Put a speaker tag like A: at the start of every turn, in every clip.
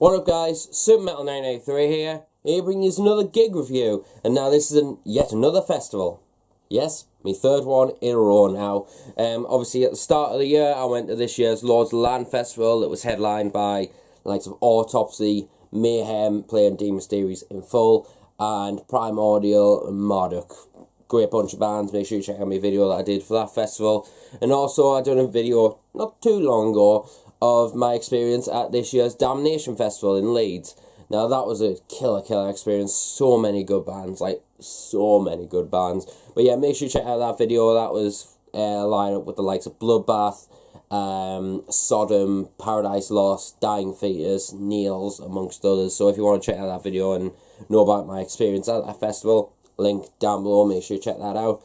A: What up guys, SuperMetal983 here bringing you another gig review, and now this is yet another festival. Yes, my third one in a row now. Obviously at the start of the year I went to this year's Lords of the Land Festival that was headlined by the likes of Autopsy, Mayhem playing D Mysteries in full, and Primordial and Marduk. Great bunch of bands. Make sure you check out my video that I did for that festival. And also I done a video not too long ago of my experience at this year's Damnation Festival in Leeds. Now that was a killer experience. So many good bands, like so many good bands. But yeah, make sure you check out that video. That was a lineup with the likes of Bloodbath, Sodom, Paradise Lost, Dying Fetus, Niels, amongst others. So if you want to check out that video and know about my experience at that festival, link down below, make sure you check that out.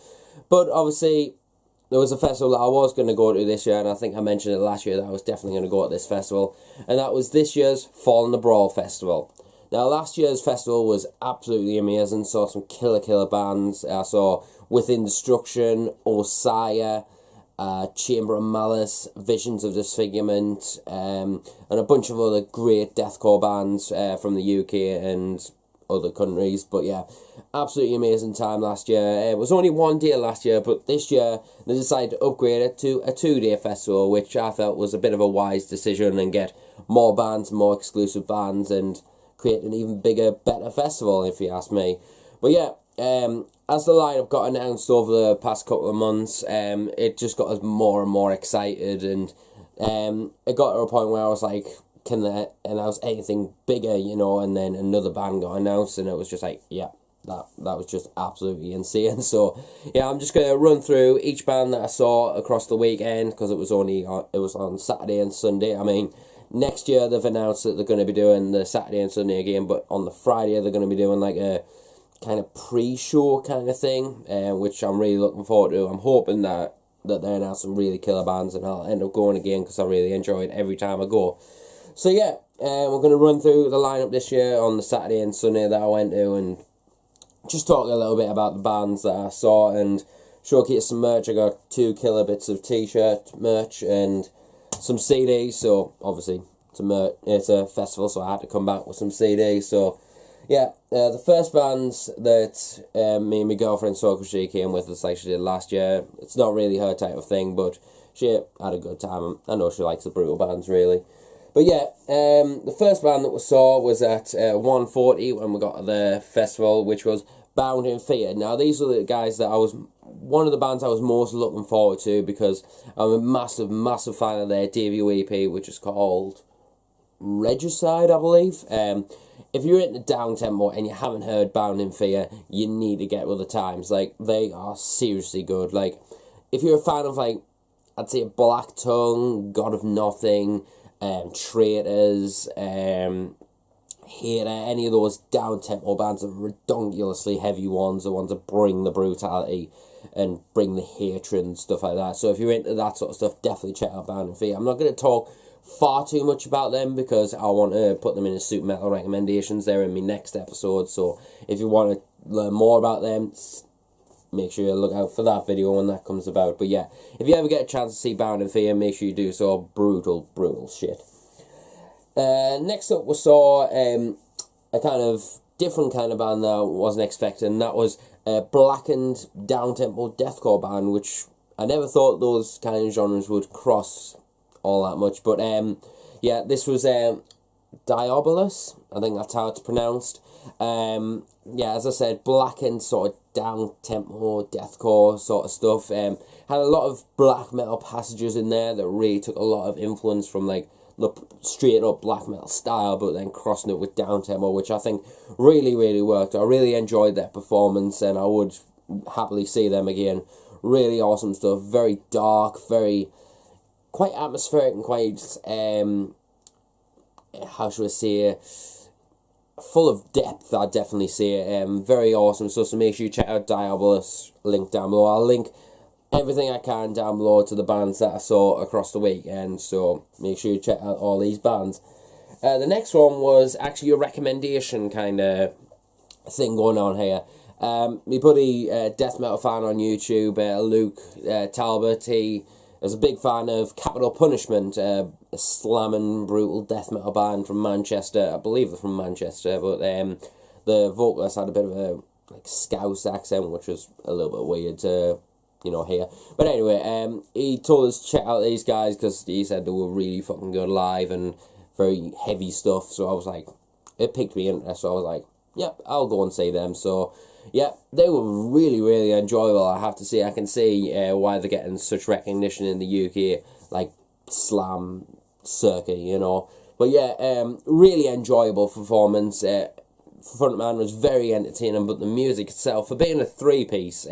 A: But obviously there was a festival that I was going to go to this year, and I think I mentioned it last year that I was definitely going to go to this festival, and that was this year's Fall in the Brawl Festival. Now last year's festival was absolutely amazing. Saw some killer bands. I saw Within Destruction, Osiah, Chamber of Malice, Visions of Disfigurement, and a bunch of other great deathcore bands from the UK and other countries. But yeah, absolutely amazing time last year. It was only one day last year, but this year they decided to upgrade it to a 2-day festival, which I felt was a bit of a wise decision, and get more bands, more exclusive bands, and create an even bigger, better festival, if you ask me. But yeah, as the lineup got announced over the past couple of months, it just got us more and more excited, and it got to a point where I was like, can they announce anything bigger, you know? And then another band got announced, and it was just like, yeah, that was just absolutely insane. So yeah, I'm just going to run through each band that I saw across the weekend, because it was on Saturday and Sunday. I mean, next year they've announced that they're going to be doing the Saturday and Sunday again, but on the Friday they're going to be doing like a kind of pre-show kind of thing, which I'm really looking forward to. I'm hoping that they announce some really killer bands, and I'll end up going again, because I really enjoy it every time I go. So yeah, we're going to run through the lineup this year on the Saturday and Sunday that I went to, and just talk a little bit about the bands that I saw, and showcase some merch. I got 2 killer bits of t-shirt merch and some CDs. So obviously it's a festival, so I had to come back with some CDs. So yeah, the first bands that me and my girlfriend saw, because she came with us like she did last year. It's not really her type of thing, but she had a good time. I know she likes the brutal bands, really. But yeah, the first band that we saw was at 1:40 when we got to the festival, which was Bound in Fear. Now these are the guys that one of the bands I was most looking forward to, because I'm a massive fan of their debut EP, which is called Regicide, I believe. If you're into down tempo and you haven't heard Bound in Fear, you need to get with the times. Like, they are seriously good. Like, if you're a fan of, like, I'd say Black Tongue, God of Nothing, Traitors, Hater, any of those down-tempo bands, are redonkulously heavy ones, the ones that bring the brutality and bring the hatred and stuff like that. So if you're into that sort of stuff, definitely check out Bound in Fear. I'm not going to talk far too much about them, because I want to put them in a Super Metal recommendations there in my next episode. So if you want to learn more about them, make sure you look out for that video when that comes about. But yeah, if you ever get a chance to see Bound in Fear, make sure you do so. Brutal shit. Next up we saw a kind of different kind of band that I wasn't expecting. That was a blackened down-tempo deathcore band, which I never thought those kind of genres would cross all that much. But yeah, this was Diabolus, I think that's how it's pronounced. Yeah, as I said, blackened sort of down-tempo deathcore sort of stuff. Had a lot of black metal passages in there that really took a lot of influence from like the straight up black metal style, but then crossing it with down tempo, which I think really worked. I really enjoyed their performance, and I would happily see them again. Really awesome stuff. Very dark, quite atmospheric, and quite how should I say it, full of depth. I'd definitely say it. Very awesome. So make sure you check out Diabolus, link down below. I'll link everything I can down below to the bands that I saw across the weekend, so make sure you check out all these bands. The next one was actually a recommendation kind of thing going on here. My buddy, death metal fan on YouTube, Luke Talbot, he was a big fan of Capital Punishment, a slamming brutal death metal band from Manchester. I believe they're from Manchester, but the vocalist had a bit of a Scouse accent, which was a little bit weird to, hear. But anyway, he told us to check out these guys because he said they were really fucking good live and very heavy stuff. So I was like, it piqued me interest. So I was like, yep, I'll go and see them. So yeah, they were really, really enjoyable, I have to say. I can see why they're getting such recognition in the UK, like slam circuit, But yeah, really enjoyable performance. Frontman was very entertaining, but the music itself, for being a three-piece,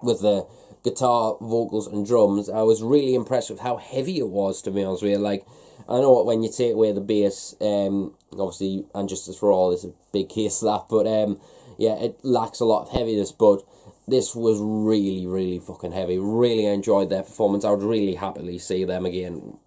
A: with the guitar, vocals, and drums, I was really impressed with how heavy it was, to be honest with you. Like, I know when you take away the bass, obviously, and Justice for All is a big case of that, but yeah, it lacks a lot of heaviness, but this was really, really fucking heavy. Really enjoyed their performance. I would really happily see them again.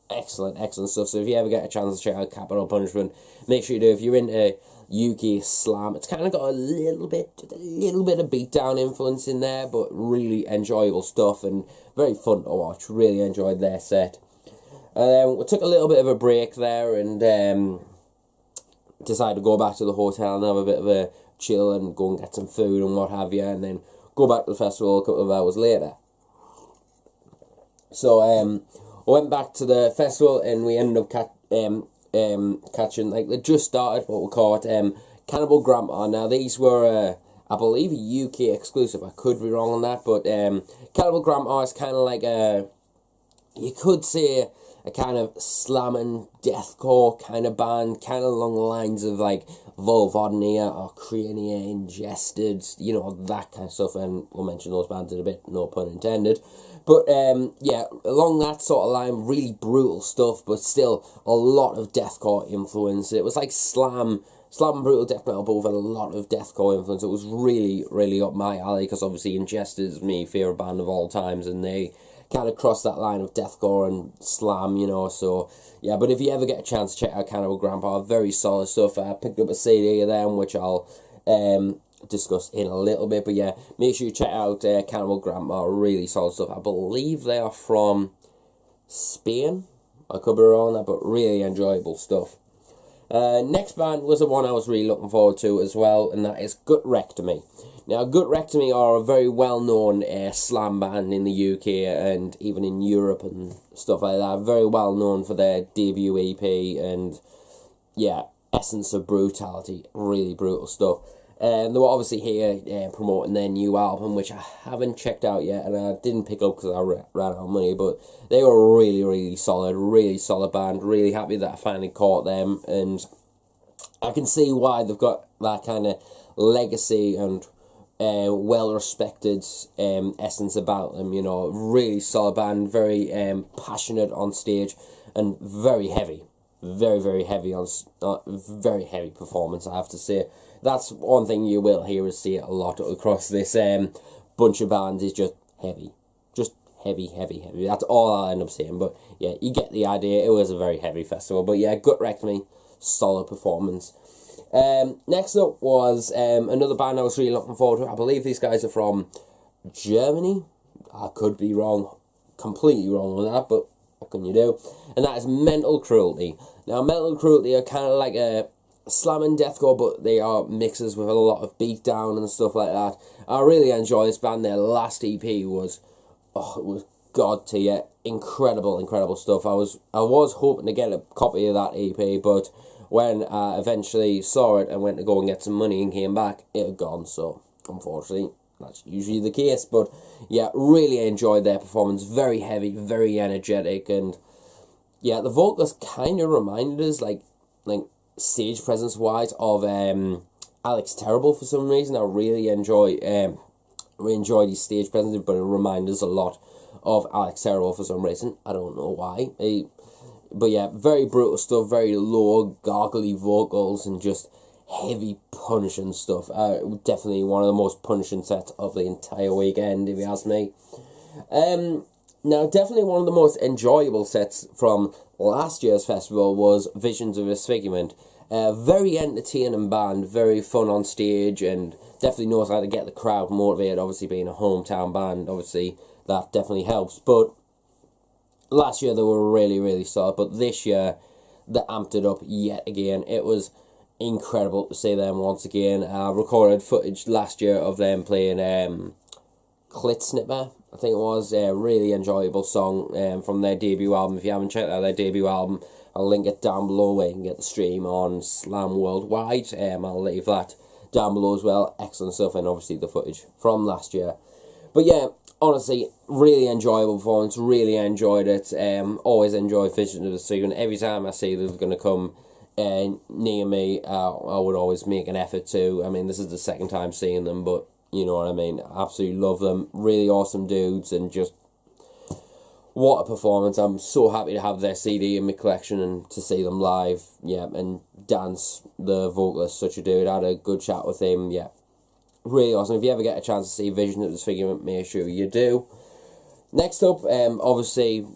A: Excellent, excellent stuff. So if you ever get a chance to check out Capital Punishment, make sure you do. If you're into UK slam, it's kind of got a little bit of beatdown influence in there, but really enjoyable stuff and very fun to watch. Really enjoyed their set. And then we took a little bit of a break there and decided to go back to the hotel and have a bit of a chill and go and get some food and what have you, and then go back to the festival a couple of hours later. So I went back to the festival and we ended up catching, like, they just started what we call it, Cannibal Grandpa. Now these were I believe a UK exclusive. I could be wrong on that, but Cannibal Grandpa is kind of like you could say a kind of slamming deathcore kind of band, kind of along the lines of like Vulvodynia or Acrania, Ingested, that kind of stuff, and we'll mention those bands in a bit, no pun intended. But yeah, along that sort of line, really brutal stuff, but still a lot of deathcore influence. It was like slam and brutal death metal, but with a lot of deathcore influence. It was really, really up my alley, because obviously Ingested is my favourite band of all times, and they kind of cross that line of deathcore and slam, so yeah. But if you ever get a chance to check out Cannibal Grandpa, very solid stuff. I picked up a CD of them, which I'll discuss in a little bit, but yeah, make sure you check out Cannibal Grandpa, really solid stuff. I believe they are from Spain, I could be wrong on that, but really enjoyable stuff. Next band was the one I was really looking forward to as well, and that is Gutrectomy. Now, Gutrectomy are a very well-known slam band in the UK and even in Europe and stuff like that. Very well-known for their debut EP and, yeah, Essence of Brutality. Really brutal stuff. And they were obviously here promoting their new album, which I haven't checked out yet, and I didn't pick up because I ran out of money, but they were really, really solid band. Really happy that I finally caught them, and I can see why they've got that kind of legacy and well-respected essence about them, really solid band, very passionate on stage, and very heavy. Very, very heavy very heavy performance, I have to say. That's one thing you will hear us see a lot across this bunch of bands, is just heavy. Just heavy. That's all I'll end up saying, but yeah, you get the idea. It was a very heavy festival, but yeah, Gutrectomy, solid performance. Next up was another band I was really looking forward to. I believe these guys are from Germany. I could be wrong, completely wrong on that, but what can you do? And that is Mental Cruelty. Now, Mental Cruelty are kind of like a slamming deathcore, but they are mixes with a lot of beatdown and stuff like that. I really enjoy this band. Their last EP was, it was god tier, incredible stuff. I was hoping to get a copy of that EP, but when I eventually saw it and went to go and get some money and came back, it had gone. So unfortunately, that's usually the case. But yeah, really enjoyed their performance. Very heavy, very energetic, and yeah, the vocalist kind of reminded us, like stage presence wise, of Alex Terrible for some reason. I really enjoy his stage presence, but it reminded us a lot of Alex Terrible for some reason. I don't know why. But yeah, very brutal stuff, very low, gargly vocals, and just heavy, punishing stuff. Definitely one of the most punishing sets of the entire weekend, if you ask me. Now, definitely one of the most enjoyable sets from last year's festival was Visions of Disfigurement. Very entertaining band, very fun on stage, and definitely knows how to get the crowd motivated. Obviously, being a hometown band, obviously that definitely helps. But last year they were really, really solid, but this year they amped it up yet again. It was incredible to see them once again. I recorded footage last year of them playing Clit Snipper, I think it was. A really enjoyable song from their debut album. If you haven't checked out their debut album, I'll link it down below where you can get the stream on Slam Worldwide. I'll leave that down below as well. Excellent stuff, and obviously the footage from last year. But yeah, honestly, really enjoyable performance. Really enjoyed it. Always enjoy Vision of the Disfigurement. Every time I see they're going to come near me, I would always make an effort to. I mean, this is the second time seeing them, but you know what I mean. Absolutely love them. Really awesome dudes, and just what a performance. I'm so happy to have their CD in my collection and to see them live. Yeah, and Dance, the vocalist, such a dude. I had a good chat with him. Yeah, really awesome. If you ever get a chance to see Vision of the Disfigurement, make sure you do. Next up, obviously,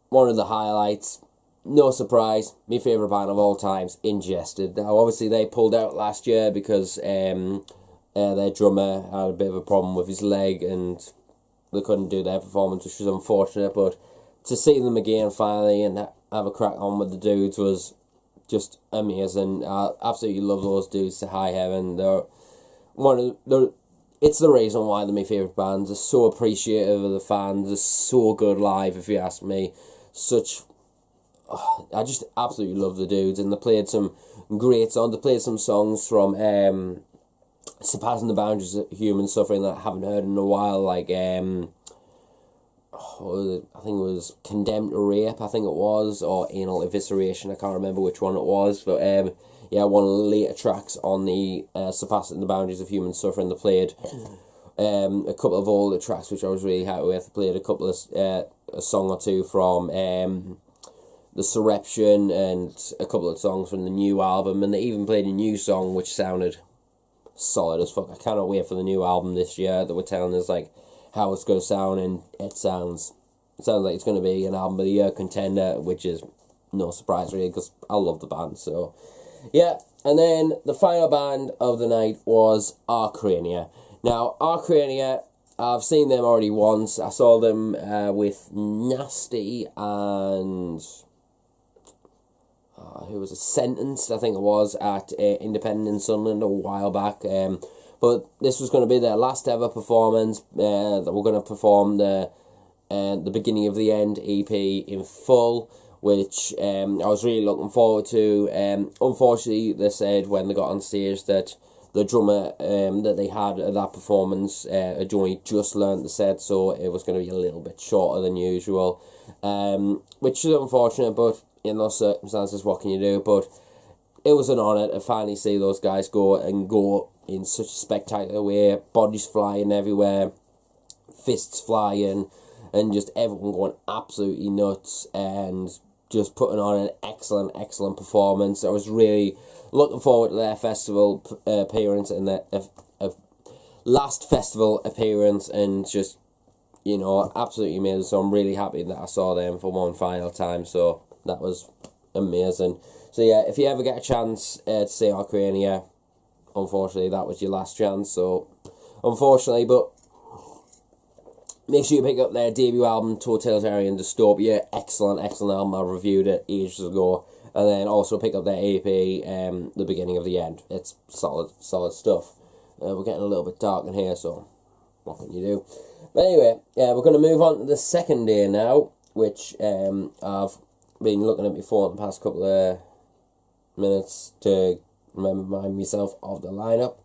A: one of the highlights, no surprise, my favourite band of all times, Ingested. Now, obviously, they pulled out last year because their drummer had a bit of a problem with his leg and they couldn't do their performance, which was unfortunate, but to see them again finally and have a crack on with the dudes was just amazing. I absolutely love those dudes to high heaven. It's the reason why they're my favourite bands. They're so appreciative of the fans. They're so good live, if you ask me. I just absolutely love the dudes, and they played some great songs. They played some songs from Surpassing the Boundaries of Human Suffering that I haven't heard in a while, like I think it was Condemned to Rape, I think it was, or Anal Evisceration, I can't remember which one it was, but yeah, one of the later tracks on the Surpassing the Boundaries of Human Suffering. They played a couple of older tracks which I was really happy with. They played a couple of a song or two from the Surreption and a couple of songs from the new album, and they even played a new song which sounded solid as fuck. I cannot wait for the new album this year that we're telling us like how it's going to sound, and it sounds like it's going to be an album of the year contender, which is no surprise really because I love the band. So yeah, and then the final band of the night was Acrania. Now Acrania, I've seen them already once. I saw them with Nasty and who was it? Sentenced, I think it was, at Independent in Sunderland a while back. But this was going to be their last ever performance. That we're going to perform the Beginning of the End EP in full, which I was really looking forward to. Unfortunately, they said when they got on stage that the drummer that they had at that performance had only just learnt the set, so it was going to be a little bit shorter than usual, which is unfortunate, but in those circumstances, what can you do? But it was an honour to finally see those guys go in such a spectacular way. Bodies flying everywhere, fists flying, and just everyone going absolutely nuts and just putting on an excellent performance. I was really looking forward to their festival appearance and their last festival appearance, and just, you know, absolutely amazing. So I'm really happy that I saw them for one final time. So that was amazing. So yeah, if you ever get a chance to see Acrania, unfortunately that was your last chance. So unfortunately, but make sure you pick up their debut album, Totalitarian Dystopia. Excellent album. I reviewed it ages ago. And then also pick up their EP, The Beginning of the End. It's solid stuff. We're getting a little bit dark in here, so what can you do? But anyway, we're going to move on to the second day now, which I've been looking at before in the past couple of minutes to remind myself of the lineup.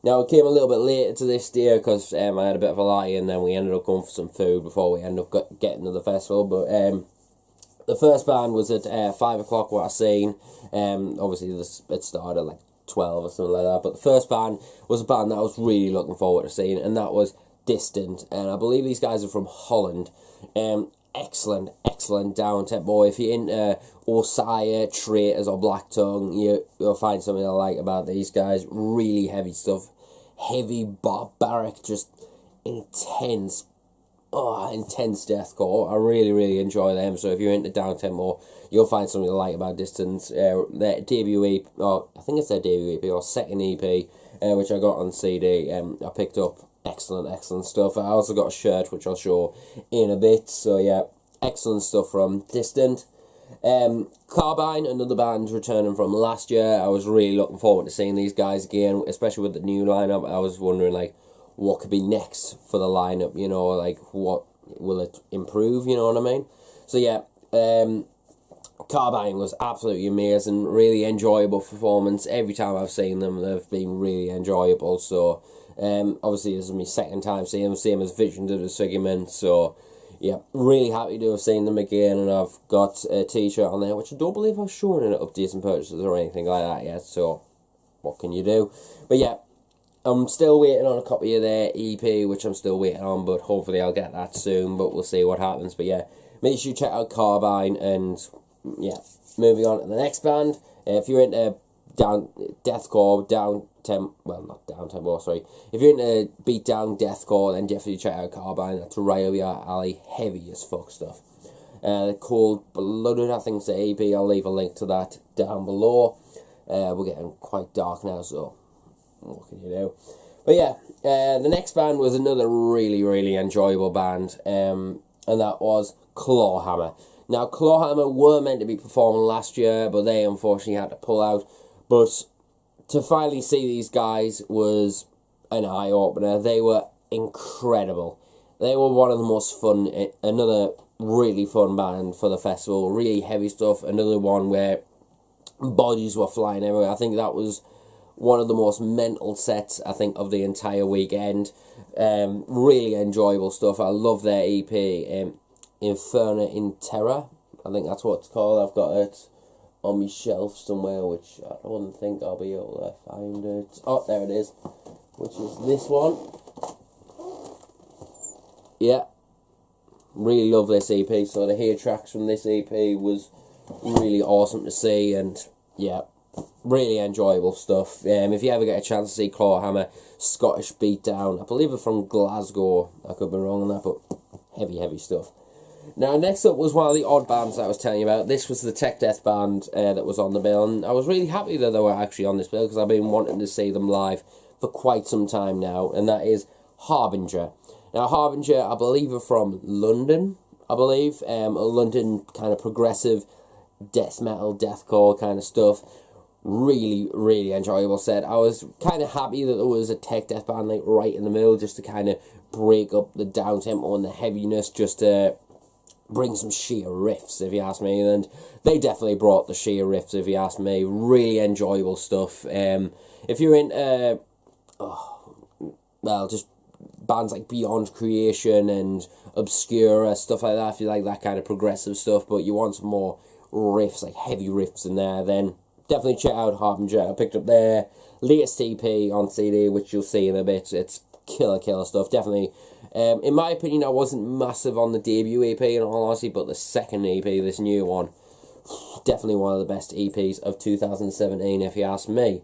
A: Now, it came a little bit later to this day because I had a bit of a lie, and then we ended up going for some food before we ended up getting to the festival. But the first band was at 5 o'clock, what I seen. Obviously, it started at like 12 or something like that. But the first band was a band that I was really looking forward to seeing, and that was Distant. And I believe these guys are from Holland. Excellent down-tempo. If you're into Osaya, Traitors, or Black Tongue, you'll find something I like about these guys. Really heavy stuff. Heavy, barbaric, just intense deathcore. I really enjoy them. So if you're into down-tempo, you'll find something to like about Distance. Their debut EP, I think it's their debut EP, or second EP, which I got on CD. I picked up excellent stuff. I also got a shirt which I'll show in a bit. So yeah, excellent stuff from Distant. Carbine, another band returning from last year. I was really looking forward to seeing these guys again, especially with the new lineup. I was wondering, like, what could be next for the lineup, you know, like, what will it improve, you know what I mean? So, yeah, Carbine was absolutely amazing, really enjoyable performance. Every time I've seen them, they've been really enjoyable. So, obviously, this is my second time seeing them, same as Visions of Disfigurement. So, yeah, really happy to have seen them again. And I've got a t-shirt on there, which I don't believe I've shown in updates and purchases or anything like that yet. So, what can you do? But, yeah, I'm still waiting on a copy of their EP, which I'm still waiting on. But hopefully, I'll get that soon. But we'll see what happens. But, yeah, make sure you check out Carbine. And yeah, moving on to the next band. If you're into deathcore, if you're into beatdown deathcore, then definitely check out Carbine. That's right up your alley, heavy as fuck stuff. They're called Blooded, I think it's the EP. I'll leave a link to that down below. We're getting quite dark now, so what can you do? But yeah, the next band was another really, really enjoyable band, and that was Clawhammer. Now, Clawhammer were meant to be performing last year, but they unfortunately had to pull out. But to finally see these guys was an eye-opener. They were incredible. They were one of the most fun, another really fun band for the festival. Really heavy stuff. Another one where bodies were flying everywhere. I think that was one of the most mental sets, I think, of the entire weekend. Really enjoyable stuff. I love their EP. Inferno in Terra, I think that's what it's called. I've got it on my shelf somewhere, which I don't think I'll be able to find it. Oh, there it is, which is this one. Yeah, really love this EP. So the hair tracks from this EP was really awesome to see, and yeah, really enjoyable stuff. If you ever get a chance to see Clawhammer, Scottish beatdown, I believe they're from Glasgow. I could be wrong on that, but heavy stuff. Now, next up was one of the odd bands that I was telling you about. This was the tech death band that was on the bill, and I was really happy that they were actually on this bill, because I've been wanting to see them live for quite some time now, and that is Harbinger. Now, Harbinger, I believe, are from London, a London kind of progressive death metal, deathcore kind of stuff. Really, really enjoyable set. I was kind of happy that there was a tech death band like right in the middle, just to kind of break up the down tempo and the heaviness, just to bring some sheer riffs, if you ask me, and they definitely brought the sheer riffs, if you ask me. Really enjoyable stuff. If you're into, just bands like Beyond Creation and Obscura, stuff like that, if you like that kind of progressive stuff, but you want some more riffs, like heavy riffs in there, then definitely check out Harbinger. I picked up their latest EP on CD, which you'll see in a bit. It's killer stuff, definitely. In my opinion, I wasn't massive on the debut EP, in all honesty, but the second EP, this new one, definitely one of the best EPs of 2017, if you ask me.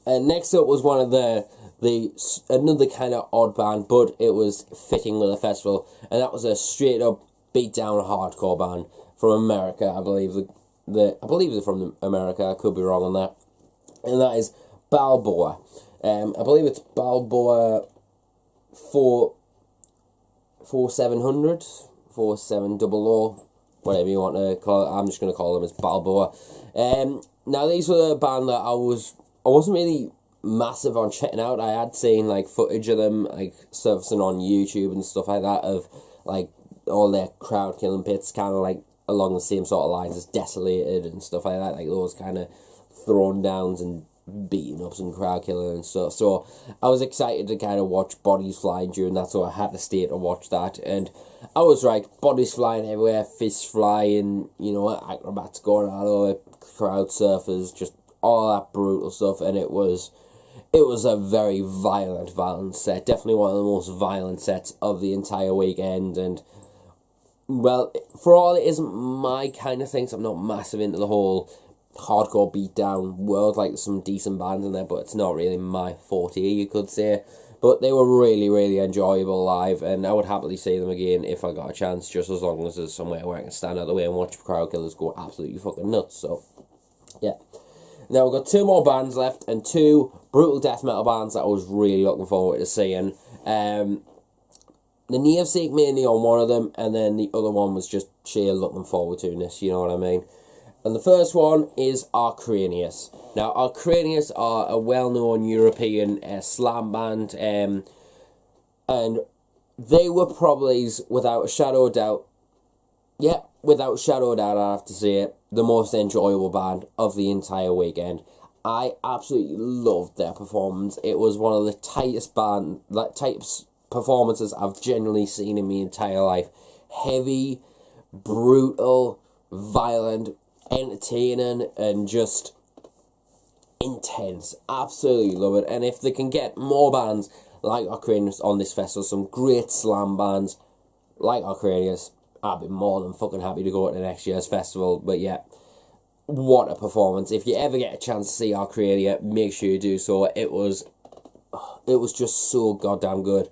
A: And next up was one of another kind of odd band, but it was fitting with the festival, and that was a straight up beatdown hardcore band from America. I believe I believe they're from America. I could be wrong on that, and that is Balboa. I believe it's Balboa 4700, 4700, whatever you want to call it. I'm just going to call them as Balboa. Now, these were a band that I wasn't really massive on checking out. I had seen like footage of them like surfacing on YouTube and stuff like that, of like all their crowd killing bits, kind of like along the same sort of lines as Desolated and stuff like that, like those kind of thrown downs and beating ups and crowd killing and stuff. So I was excited to kind of watch bodies flying during that, so I had to stay to watch that, and I was right. Bodies flying everywhere, fists flying, you know, acrobats going all over, crowd surfers, just all that brutal stuff, and it was a very violent set. Definitely one of the most violent sets of the entire weekend, and well, for all it isn't my kind of thing, so I'm not massive into the whole hardcore beatdown world. Like, there's some decent bands in there, but it's not really my forte, you could say. But they were really, really enjoyable live, and I would happily see them again if I got a chance, just as long as there's somewhere where I can stand out of the way and watch crowd killers go absolutely fucking nuts. So, yeah. Now, we've got two more bands left, and two brutal death metal bands that I was really looking forward to seeing. the namesake mainly on one of them, and then the other one was just sheer looking forward to this, you know what I mean? And the first one is Acranius. Now, Acranius are a well-known European slam band, and they were probably, without a shadow of doubt, without a shadow of doubt, I have to say it, the most enjoyable band of the entire weekend. I absolutely loved their performance. It was one of the tightest performances I've generally seen in my entire life. Heavy, brutal, violent, entertaining, and just intense. Absolutely love it. And if they can get more bands like Acranius on this festival, some great slam bands like Acranius, I'd be more than fucking happy to go to next year's festival. But yeah, what a performance. If you ever get a chance to see Acrania, make sure you do so. It was just so goddamn good.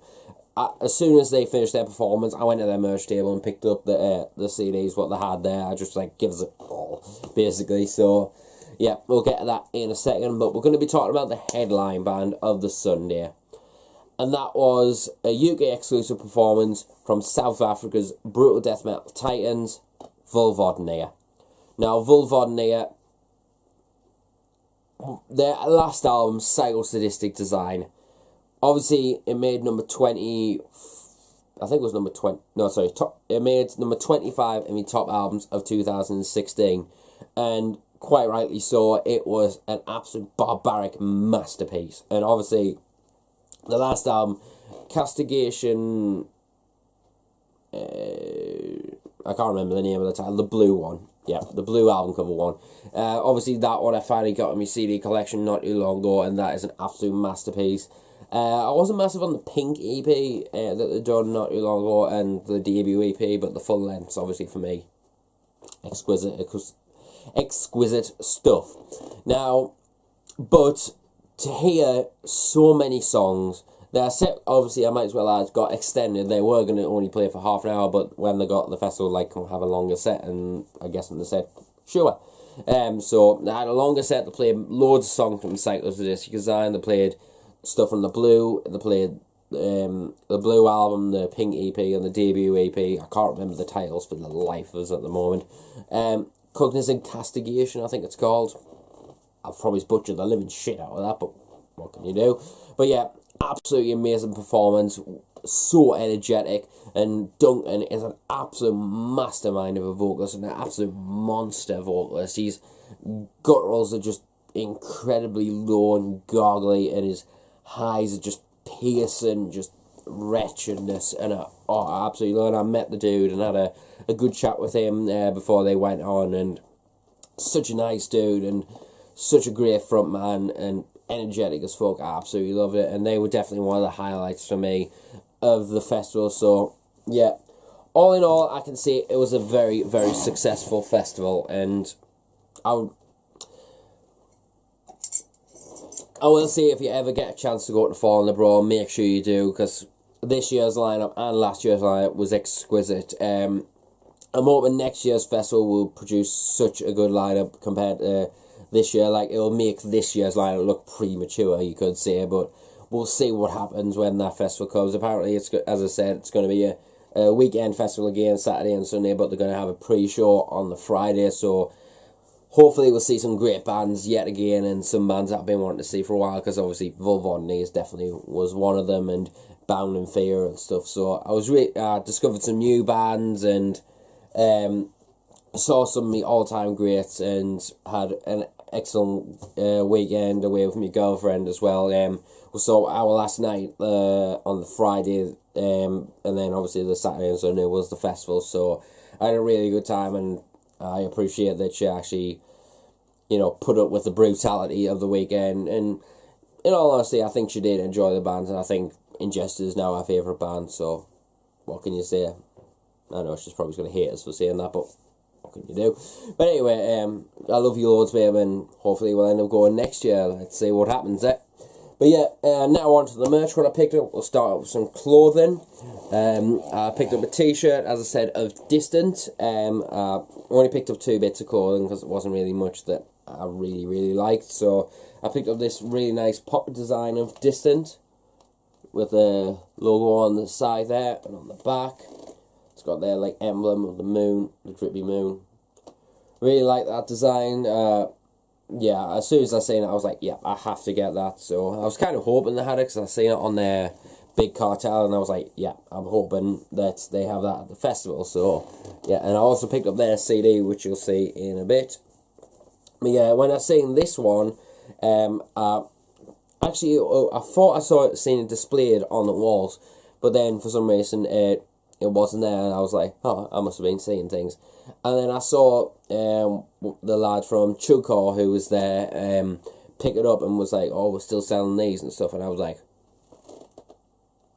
A: As soon as they finished their performance, I went to their merch table and picked up the CDs, what they had there. I just like, give us a call, basically. So yeah, we'll get to that in a second, but we're going to be talking about the headline band of the Sunday. And that was a UK exclusive performance from South Africa's brutal death metal titans, Vulvodynia. Now, Vulvodynia, their last album, Psychosadistic Design, obviously it made number 20, I think it was number 20, no sorry, it made number 25 in the top albums of 2016, and quite rightly so. It was an absolute barbaric masterpiece, and obviously the last album, Castigation, I can't remember the name of the title, the blue one. Yeah, the blue album cover one. Obviously, that one I finally got in my CD collection not too long ago, and that is an absolute masterpiece. I wasn't massive on the pink EP that they done not too long ago, and the debut EP, but the full lengths, obviously, for me, exquisite stuff. Now, but to hear so many songs, their set, obviously, I might as well add, got extended. They were going to only play for half an hour, but when they got the festival, like, can have a longer set, and I guess they said, sure. So they had a longer set. They played loads of songs from Psychosadistic Design. They played stuff from the Blue. They played the Blue album, the Pink EP, and the debut EP. I can't remember the titles for the life of us at the moment. Cognizant Castigation, I think it's called. I've probably butchered the living shit out of that, but what can you do? But yeah, absolutely amazing performance, so energetic, and Duncan is an absolute mastermind of a vocalist, and an absolute monster vocalist. His gutturals are just incredibly low and gargly, and his highs are just piercing, just wretchedness, and I absolutely love it. I met the dude and had a good chat with him before they went on, and such a nice dude, and such a great front man, and energetic as fuck. I absolutely loved it, and they were definitely one of the highlights for me of the festival. So yeah, all in all, I can say it was a very, very successful festival, and I will say, if you ever get a chance to go to Fall in the Brawl, make sure you do, because this year's lineup and last year's lineup was exquisite. I'm hoping next year's festival will produce such a good lineup compared to this year. Like, it'll make this year's lineup look premature, you could say, but we'll see what happens when that festival comes. Apparently, it's, as I said, it's going to be a weekend festival again, Saturday and Sunday, but they're going to have a pre-show on the Friday, so hopefully we'll see some great bands yet again, and some bands that I've been wanting to see for a while, because obviously Vulvodynia definitely was one of them, and Bound in Fear and stuff. So I was discovered some new bands, and saw some of my all-time greats, and had an excellent weekend away with my girlfriend as well. We saw our last night on the Friday, and then obviously the Saturday and Sunday was the festival, so I had a really good time, and I appreciate that she actually, you know, put up with the brutality of the weekend, and in all honesty, I think she did enjoy the band, and I think Ingested is now our favourite band, so what can you say? I know she's probably going to hate us for saying that, but what can you do? But anyway, I love you loads, babe, and hopefully we'll end up going next year. Let's see what happens there. But yeah, now on to the merch. What I picked up, we'll start with some clothing. I picked up a t-shirt, as I said, of Distant. I only picked up 2 bits of clothing because it wasn't really much that I really liked. So I picked up this really nice pop design of Distant. with the logo on the side there and on the back. It's got their like emblem of the moon, the drippy moon. Really like that design. Yeah, as soon as I seen it, I was like, yeah, I have to get that. So I was kind of hoping they had it because I seen it on their big cartel, and I was like, yeah, I'm hoping that they have that at the festival. So yeah, and I also picked up their CD, which you'll see in a bit. But yeah, when I seen this one, actually, I thought I seen it displayed on the walls, but then for some reason it wasn't there, and I was like, oh, I must have been seeing things. And then I saw the lad from Chugcore who was there pick it up and was like, oh, we're still selling these and stuff, and I was like,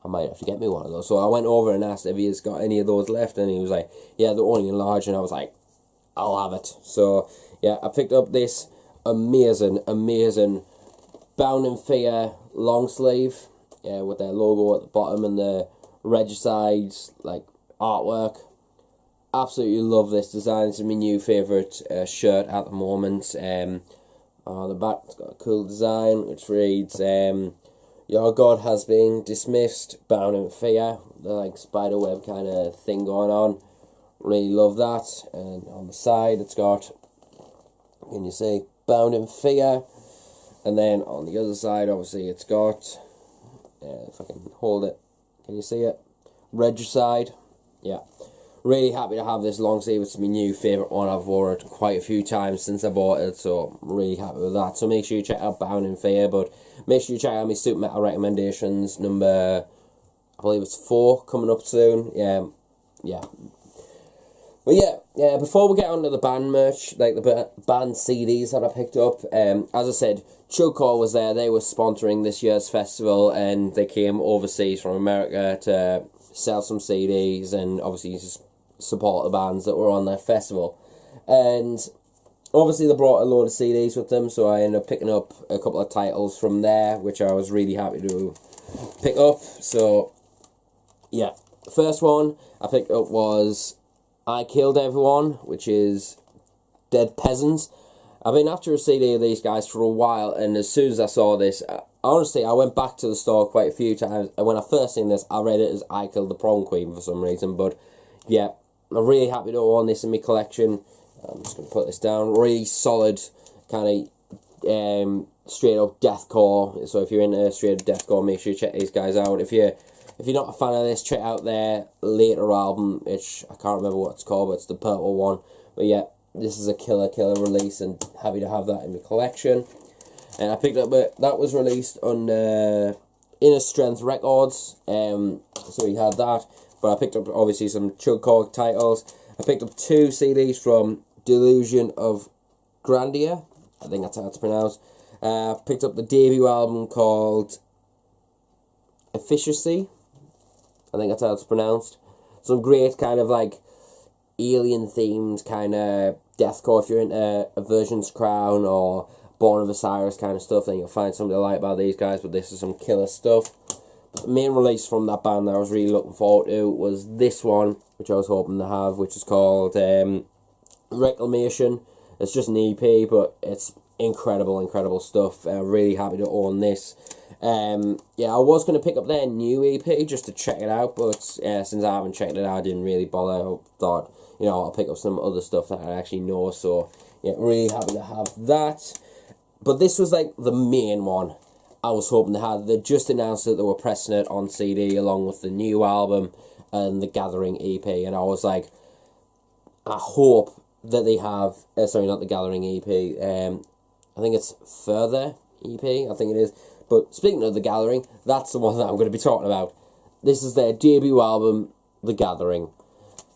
A: I might have to get me one of those. So I went over and asked if he's got any of those left, and he was like, yeah, they're only in large, and I was like, I'll have it. So yeah, I picked up this amazing Bound in Fear long sleeve, with their logo at the bottom and the regicide like artwork. Absolutely love this design. It's my new favourite shirt at the moment. On the back it's got a cool design which reads, your god has been dismissed, bound in fear. The like spiderweb kind of thing going on. Really love that. And on the side it's got, can you see, bound in fear. And then on the other side, obviously, it's got, if I can hold it, can you see it? Regicide. Yeah. Really happy to have this long sleeve. It's my new favourite one. I've worn it quite a few times since I bought it, so I'm really happy with that. So make sure you check out Bound in Fear, but make sure you check out my Super Metal recommendations, number, I believe it's 4, coming up soon. Yeah. But yeah, before we get onto the band merch, like the band CDs that I picked up, as I said, Chugcore was there. They were sponsoring this year's festival, and they came overseas from America to sell some CDs and obviously just support the bands that were on that festival. And obviously they brought a load of CDs with them, so I ended up picking up a couple of titles from there, which I was really happy to pick up. So yeah, the first one I picked up was I Killed Everyone, which is Dead Peasants. I've been after a CD of these guys for a while, and as soon as I saw this, honestly, I went back to the store quite a few times, and when I first seen this, I read it as I Killed the Prom Queen for some reason, but yeah, I'm really happy to own this in my collection. I'm just going to put this down. Really solid, kind of straight up deathcore, so if you're into straight up deathcore, make sure you check these guys out. If you're not a fan of this, check out their later album, which I can't remember what it's called, but it's the purple one. But yeah, this is a killer release, and happy to have that in my collection. And I picked up that was released on Inner Strength Records, so we had that. But I picked up obviously some Chugcore titles. I picked up 2 CDs from Delusion of Grandia, I think that's how it's pronounced. Picked up the debut album called Efficiency, I think that's how it's pronounced. Some great kind of like alien themed kind of deathcore. If you're into Aversion's Crown or Born of Osiris kind of stuff, then you'll find something to like about these guys, but this is some killer stuff. But the main release from that band that I was really looking forward to was this one, which I was hoping to have, which is called Reclamation. It's just an EP, but it's incredible stuff. Really happy to own this. Yeah, I was going to pick up their new EP just to check it out, but since I haven't checked it out, I didn't really bother. I thought, you know, I'll pick up some other stuff that I actually know, so yeah, really happy to have that. But this was like the main one I was hoping to have. They just announced that they were pressing it on CD along with the new album and the Gathering EP, and I was like, I hope that they have, sorry, not the Gathering EP, I think it's Further EP, I think it is. But speaking of the Gathering, that's the one that I'm going to be talking about. This is their debut album, The Gathering.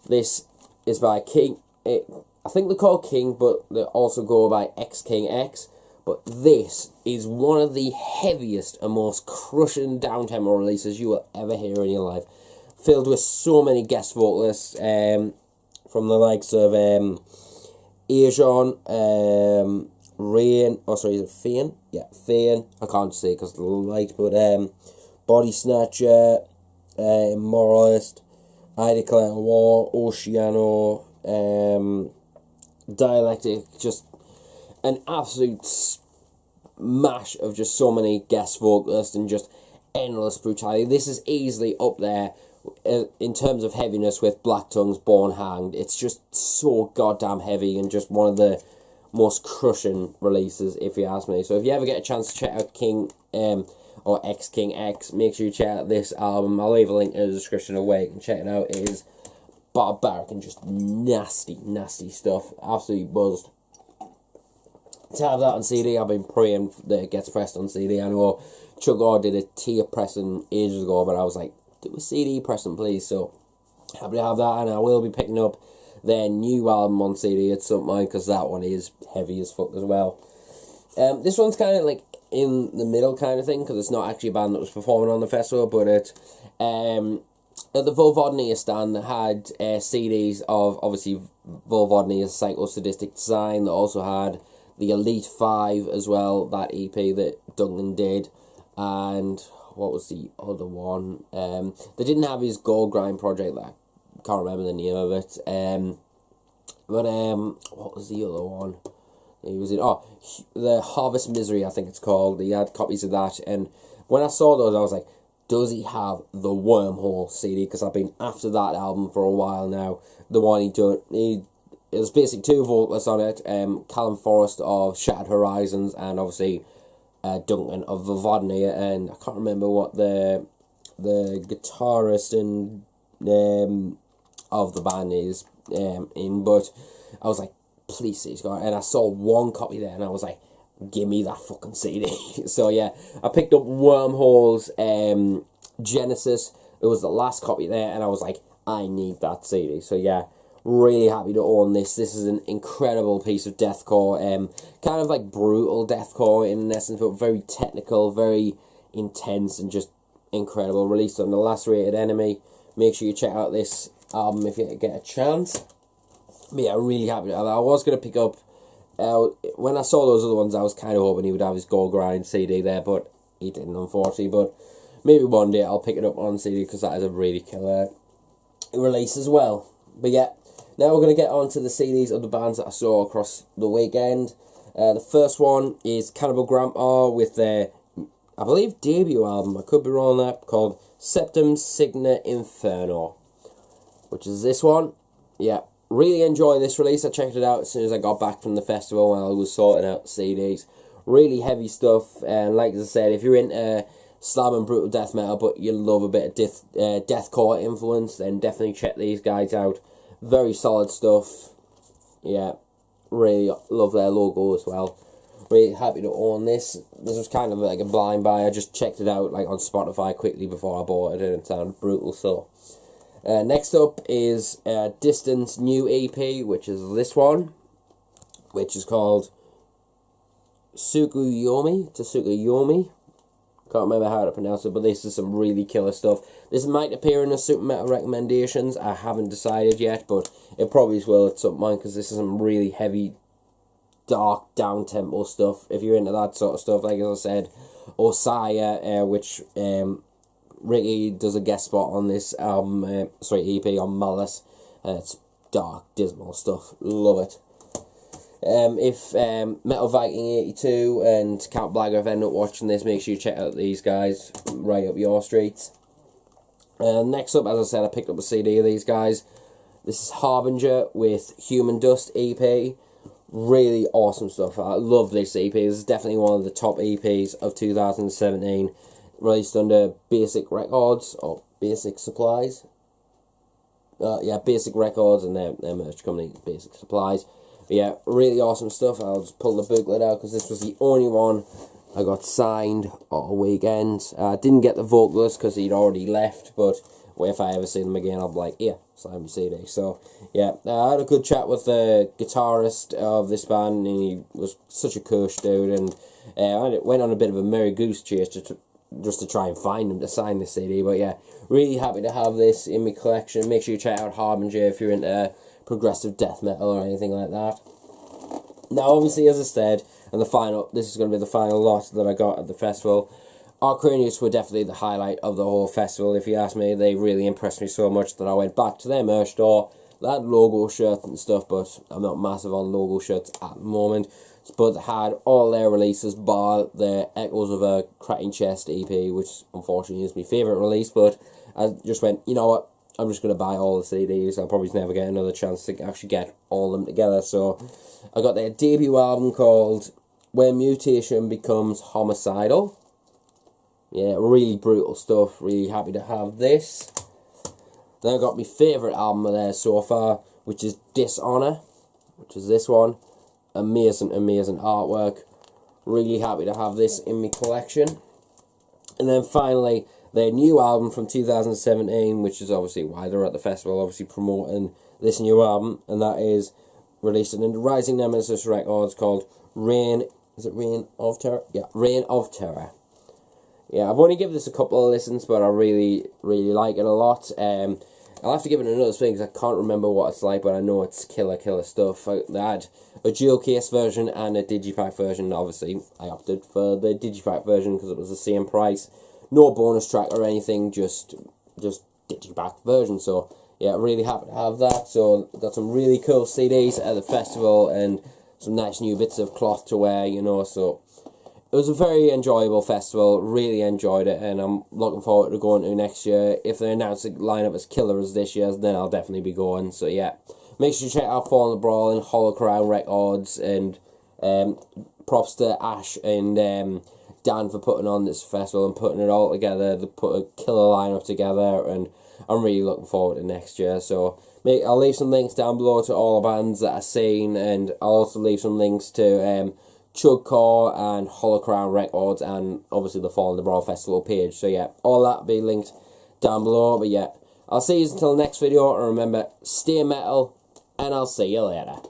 A: This is by King, I think they're called King, but they also go by X-King X. But this is one of the heaviest and most crushing down-tempo releases you will ever hear in your life. Filled with so many guest vocalists from the likes of Ajon, Rain, oh sorry, is it Fane? Yeah, Fane. I can't say it because of the light, but Body Snatcher, Moralist, I Declare War, Oceano, Dialectic, just an absolute smash of just so many guest vocalists and just endless brutality. This is easily up there in terms of heaviness with Black Tongue's Born Hanged. It's just so goddamn heavy and just one of the most crushing releases, if you ask me. So if you ever get a chance to check out King or King X, make sure you check out this album. I'll leave a link in the description of where you can check it out. It is barbaric and just nasty stuff. Absolutely buzzed to have that on CD. I've been praying that it gets pressed on CD. I know Chugor did a tier pressing ages ago, but I was like, do a CD pressing please. So happy to have that, and I will be picking up their new album on CD at some point, because that one is heavy as fuck as well. This one's kind of like in the middle kind of thing, because it's not actually a band that was performing on the festival, but it at the Vulvodynia stand, they had CDs of, obviously, Vulvodynia's Psycho-Sadistic Design. They also had the Elite 5 as well, that EP that Duncan did. And what was the other one? They didn't have his Gold Grind project, that I can't remember the name of it. But what was the other one? He was in, the Harvest Misery, I think it's called. He had copies of that, and when I saw those, I was like, does he have the Wormhole CD? Because I've been after that album for a while now. The one it was basically two vocalists on it. Callum Forrest of Shattered Horizons, and obviously Duncan of Vulvodynia. And I can't remember what the guitarist and of the band is in, but I was like, please see, and I saw one copy there, and I was like, give me that fucking CD. So yeah, I picked up Wormhole's Genesis. It was the last copy there, and I was like, I need that CD. So yeah, really happy to own this. This is an incredible piece of deathcore, kind of like brutal deathcore in essence, but very technical, very intense, and just incredible. Released on the Last Rated Enemy. Make sure you check out this album if you get a chance. But yeah, really happy. I was going to pick up, when I saw those other ones, I was kind of hoping he would have his Gold Grind CD there, but he didn't, unfortunately. But maybe one day I'll pick it up on CD, because that is a really killer release as well. But yeah, now we're going to get on to the CDs of the bands that I saw across the weekend. The first one is Cannibal Grandpa with their, I believe, debut album, I could be wrong on that, called Septum Signa Inferno, which is this one. Yeah. Really enjoy this release. I checked it out as soon as I got back from the festival while I was sorting out CDs. Really heavy stuff, and like I said, if you're into slam and brutal death metal, but you love a bit of deathcore influence, then definitely check these guys out. Very solid stuff. Yeah, really love their logo as well. Really happy to own this. This was kind of like a blind buy. I just checked it out like on Spotify quickly before I bought it, and it sounded brutal, so... next up is Distance new EP, which is this one, which is called Tsukuyomi. Can't remember how to pronounce it, but this is some really killer stuff. This might appear in the Super Metal recommendations. I haven't decided yet, but it probably will at some point, because this is some really heavy, dark, down-tempo stuff. If you're into that sort of stuff, like as I said, Osaya, which... Ricky does a guest spot on this album, EP on Malice. It's dark, dismal stuff. Love it. If Metal Viking 82 and Countblagorath end up watching this, make sure you check out these guys, right up your street. Next up, as I said, I picked up a CD of these guys. This is Harbinger with Human Dust EP. Really awesome stuff. I love this EP. This is definitely one of the top EPs of 2017. Released under Basic Records, or Basic Supplies. Basic Records and their merch company, Basic Supplies. But yeah, really awesome stuff. I'll just pull the booklet out, because this was the only one I got signed all weekend. I didn't get the vocalist because he'd already left, but if I ever see him again, I'll be like, yeah, sign my CD. So yeah, I had a good chat with the guitarist of this band, and he was such a cush dude, and I went on a bit of a Merry Goose chase just to try and find him to sign this CD. But yeah, really happy to have this in my collection. Make sure you check out Harbinger if you're into progressive death metal or anything like that. Now, obviously, as I said, and this is going to be the final lot that I got at the festival. Acranius were definitely the highlight of the whole festival, if you ask me. They really impressed me so much that I went back to their merch store, They had logo shirts and stuff, but I'm not massive on logo shirts at the moment. But they had all their releases, bar the Echoes of a Cracking Chest EP, which unfortunately is my favourite release, but I just went, you know what, I'm just going to buy all the CDs. I'll probably never get another chance to actually get all of them together. So I got their debut album called When Mutation Becomes Homicidal. Yeah, really brutal stuff. Really happy to have this. Then I got my favourite album of theirs so far, which is Dishonor, which is this one. Amazing, amazing artwork. Really happy to have this in my collection. And then finally, their new album from 2017, which is obviously why they're at the festival, obviously promoting this new album, and that is released in Rising Nemesis Records, called Reign. Is it Reign of Terror? Yeah, Reign of Terror. Yeah, I've only given this a couple of listens, but I really, really like it a lot. I'll have to give it another spin because I can't remember what it's like, but I know it's killer stuff. They had a dual case version and a digipack version. Obviously, I opted for the digipack version because it was the same price. No bonus track or anything, just digipack version. So yeah, really happy to have that. So got some really cool CDs at the festival and some nice new bits of cloth to wear, you know. So it was a very enjoyable festival, really enjoyed it, and I'm looking forward to going to next year. If they announce a lineup as killer as this year's, then I'll definitely be going. So yeah, make sure you check out Fall in the Brawl and Hollow Crown Records, and props to Ash and Dan for putting on this festival and putting it all together. They put a killer lineup together, and I'm really looking forward to next year. So I'll leave some links down below to all the bands that I've seen, and I'll also leave some links to Chugcore and Hollow Crown Records, and obviously the Fall in the Brawl Festival page. So yeah, all that will be linked down below. But yeah, I'll see you until the next video, and remember, stay metal, and I'll see you later.